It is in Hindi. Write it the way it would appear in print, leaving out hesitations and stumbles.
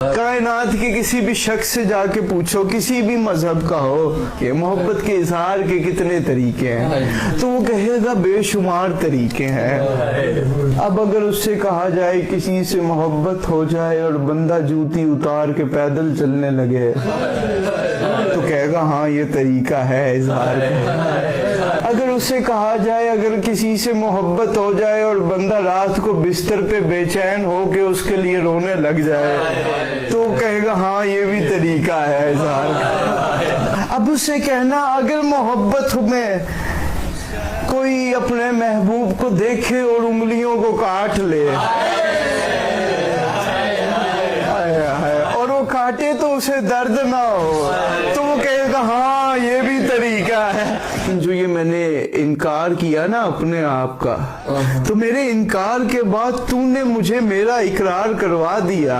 कायनात के किसी भी शख्स से जाके पूछो, किसी भी मजहब का हो, कि मोहब्बत के इजहार के कितने तरीके हैं, तो वो कहेगा बेशुमार तरीके हैं। अब अगर उससे कहा जाए किसी से मोहब्बत हो जाए और बंदा जूती उतार के पैदल चलने लगे, तो कहेगा हाँ ये तरीका है इजहार का। अगर उससे कहा जाए अगर किसी से मोहब्बत हो जाए और बंदा रात को बिस्तर पे बेचैन हो के उसके लिए रोने लग जाए, तो कहेगा हाँ ये भी तरीका है इजहार का। अब उससे कहना अगर मोहब्बत में कोई अपने महबूब को देखे और उंगलियों को काट ले और वो काटे तो उसे दर्द ना हो, तो वो कहेगा हाँ ये भी तरीका है। जो ये मैंने इनकार किया ना अपने आप का, तो मेरे इनकार के बाद तूने मुझे मेरा इकरार करवा दिया।